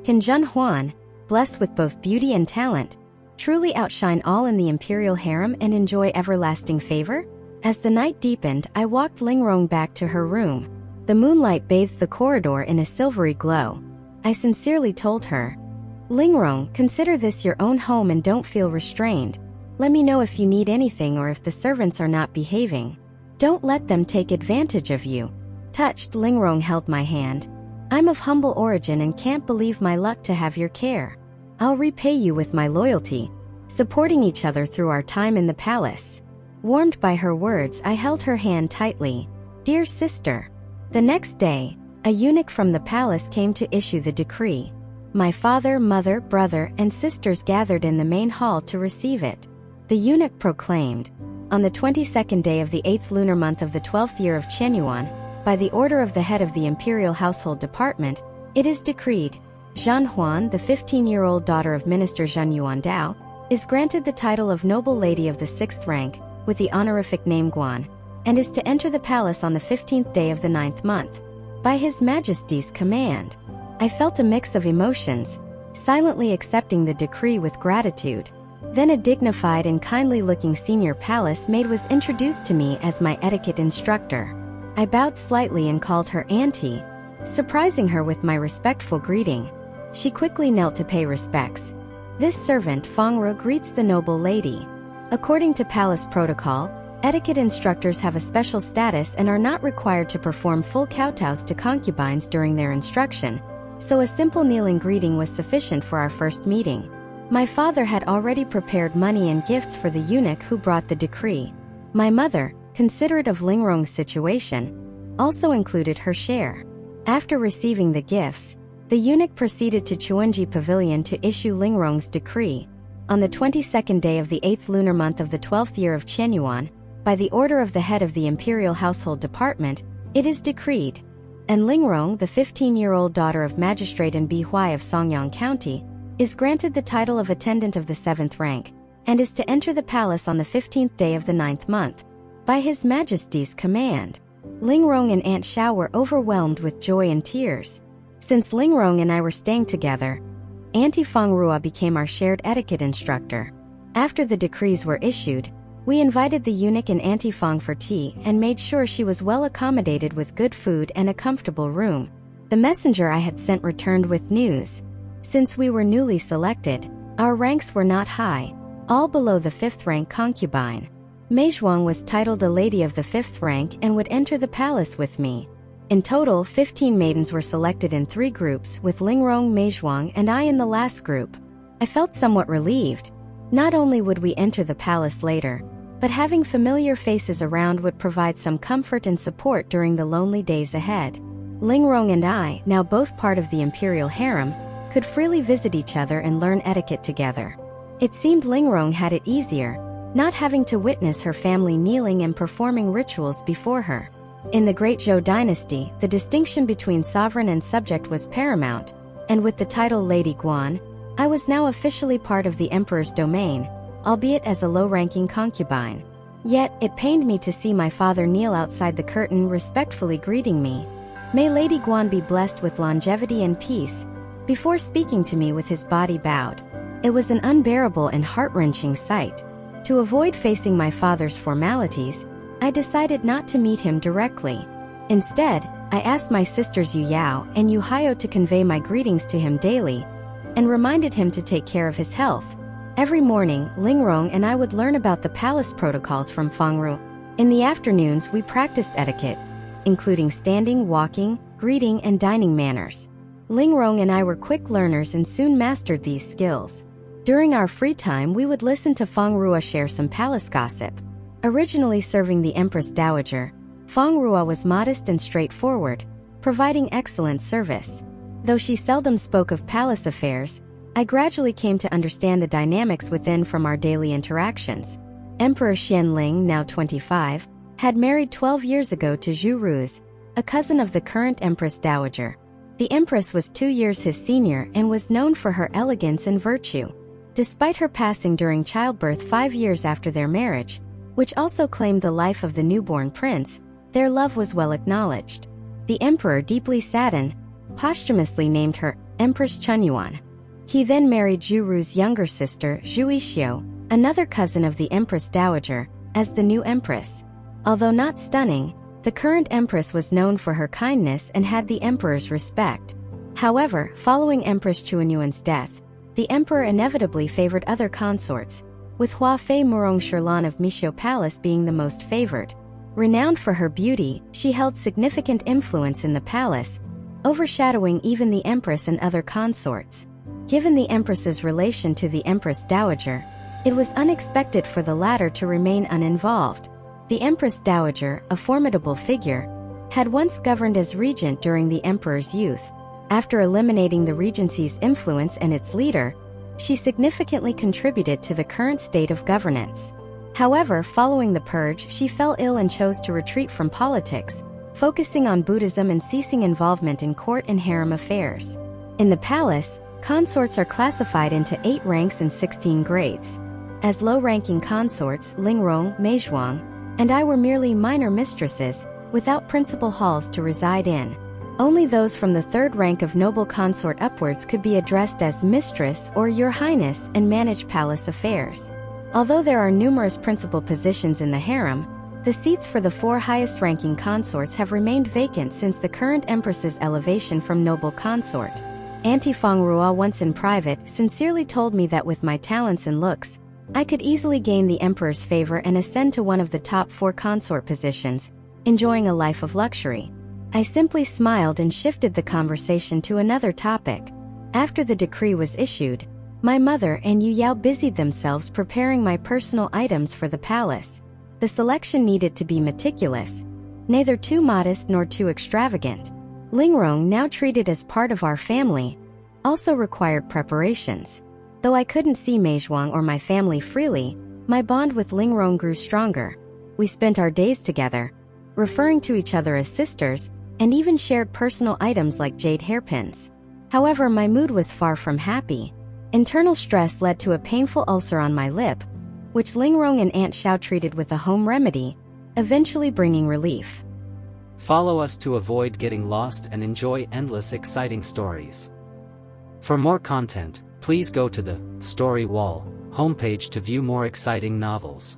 Can Huan, blessed with both beauty and talent, truly outshine all in the imperial harem and enjoy everlasting favor? As the night deepened, I walked Lingrong back to her room. The moonlight bathed the corridor in a silvery glow. I sincerely told her, "Lingrong, consider this your own home and don't feel restrained. Let me know if you need anything or if the servants are not behaving. Don't let them take advantage of you." Touched, Lingrong held my hand. "I'm of humble origin and can't believe my luck to have your care. I'll repay you with my loyalty, supporting each other through our time in the palace." Warmed by her words, I held her hand tightly. "Dear sister." The next day, a eunuch from the palace came to issue the decree. My father, mother, brother, and sisters gathered in the main hall to receive it. The eunuch proclaimed, "On the 22nd day of the 8th lunar month of the 12th year of Yuan, by the order of the head of the Imperial Household Department, it is decreed, Zhen Huan, the 15-year-old daughter of Minister Zhen Yuandao, is granted the title of Noble Lady of the 6th rank, with the honorific name Guan, and is to enter the palace on the 15th day of the 9th month, by His Majesty's command." I felt a mix of emotions, silently accepting the decree with gratitude. Then a dignified and kindly-looking senior palace maid was introduced to me as my etiquette instructor. I bowed slightly and called her auntie, surprising her with my respectful greeting. She quickly knelt to pay respects. This servant, Fengru, greets the noble lady. According to palace protocol, etiquette instructors have a special status and are not required to perform full kowtows to concubines during their instruction, so a simple kneeling greeting was sufficient for our first meeting. My father had already prepared money and gifts for the eunuch who brought the decree. My mother, considerate of Lingrong's situation, also included her share. After receiving the gifts, the eunuch proceeded to Chuanji Pavilion to issue Lingrong's decree. On the 22nd day of the 8th lunar month of the 12th year of Yuan, by the order of the head of the Imperial Household Department, it is decreed, and Lingrong, the 15-year-old daughter of Magistrate and Bihui of Songyang County, is granted the title of Attendant of the 7th rank, and is to enter the palace on the 15th day of the 9th month, by His Majesty's command. Lingrong and Aunt Xiao were overwhelmed with joy and tears. Since Lingrong and I were staying together, Auntie Fengrua became our shared etiquette instructor. After the decrees were issued, we invited the eunuch and Auntie Feng for tea and made sure she was well accommodated with good food and a comfortable room. The messenger I had sent returned with news. Since we were newly selected, our ranks were not high, all below the 5th rank concubine. Mei Zhuang was titled a lady of the 5th rank and would enter the palace with me. In total, 15 maidens were selected in 3 groups, with Lingrong, Mei Zhuang, and I in the last group. I felt somewhat relieved. Not only would we enter the palace later, but having familiar faces around would provide some comfort and support during the lonely days ahead. Lingrong and I, now both part of the imperial harem, could freely visit each other and learn etiquette together. It seemed Lingrong had it easier, not having to witness her family kneeling and performing rituals before her. In the Great Zhou dynasty, the distinction between sovereign and subject was paramount, and with the title Lady Guan, I was now officially part of the emperor's domain, albeit as a low-ranking concubine. Yet, it pained me to see my father kneel outside the curtain respectfully greeting me. "May Lady Guan be blessed with longevity and peace," before speaking to me with his body bowed. It was an unbearable and heart-wrenching sight. To avoid facing my father's formalities, I decided not to meet him directly. Instead, I asked my sisters Yu Yao and Yu Hayo to convey my greetings to him daily, and reminded him to take care of his health. Every morning, Lingrong and I would learn about the palace protocols from Fengru. In the afternoons, we practiced etiquette, including standing, walking, greeting, and dining manners. Lingrong and I were quick learners and soon mastered these skills. During our free time, we would listen to Fengrua share some palace gossip. Originally serving the Empress Dowager, Fengrua was modest and straightforward, providing excellent service. Though she seldom spoke of palace affairs, I gradually came to understand the dynamics within from our daily interactions. Emperor Xianling, now 25, had married 12 years ago to Zhu Ruz, a cousin of the current Empress Dowager. The Empress was 2 years his senior and was known for her elegance and virtue. Despite her passing during childbirth 5 years after their marriage, which also claimed the life of the newborn prince, their love was well acknowledged. The emperor, deeply saddened, posthumously named her Empress Chunyuan. He then married Zhu Ru's younger sister, Zhu Yixiu, another cousin of the Empress Dowager, as the new empress. Although not stunning, the current empress was known for her kindness and had the emperor's respect. However, following Empress Chunyuan's death, the emperor inevitably favored other consorts, with Hua Fei Murong Shirlan of Mishio Palace being the most favored. Renowned for her beauty, she held significant influence in the palace, overshadowing even the empress and other consorts. Given the empress's relation to the Empress Dowager, it was unexpected for the latter to remain uninvolved. The Empress Dowager, a formidable figure, had once governed as regent during the emperor's youth. After eliminating the regency's influence and its leader, she significantly contributed to the current state of governance. However, following the purge, she fell ill and chose to retreat from politics, focusing on Buddhism and ceasing involvement in court and harem affairs. In the palace, consorts are classified into 8 ranks and 16 grades. As low-ranking consorts, Lingrong, Meizhuang, and I were merely minor mistresses, without principal halls to reside in. Only those from the 3rd rank of noble consort upwards could be addressed as Mistress or Your Highness and manage palace affairs. Although there are numerous principal positions in the harem, the seats for the 4 highest-ranking consorts have remained vacant since the current empress's elevation from noble consort. Auntie Feng Rua, once in private, sincerely told me that with my talents and looks, I could easily gain the emperor's favor and ascend to one of the top 4 consort positions, enjoying a life of luxury. I simply smiled and shifted the conversation to another topic. After the decree was issued, my mother and Yu Yao busied themselves preparing my personal items for the palace. The selection needed to be meticulous, neither too modest nor too extravagant. Lingrong, now treated as part of our family, also required preparations. Though I couldn't see Meizhuang or my family freely, my bond with Lingrong grew stronger. We spent our days together, referring to each other as sisters, and even shared personal items like jade hairpins. However, my mood was far from happy. Internal stress led to a painful ulcer on my lip, which Lingrong and Aunt Xiao treated with a home remedy, eventually bringing relief. Follow us to avoid getting lost and enjoy endless exciting stories. For more content, please go to the Story Wall homepage to view more exciting novels.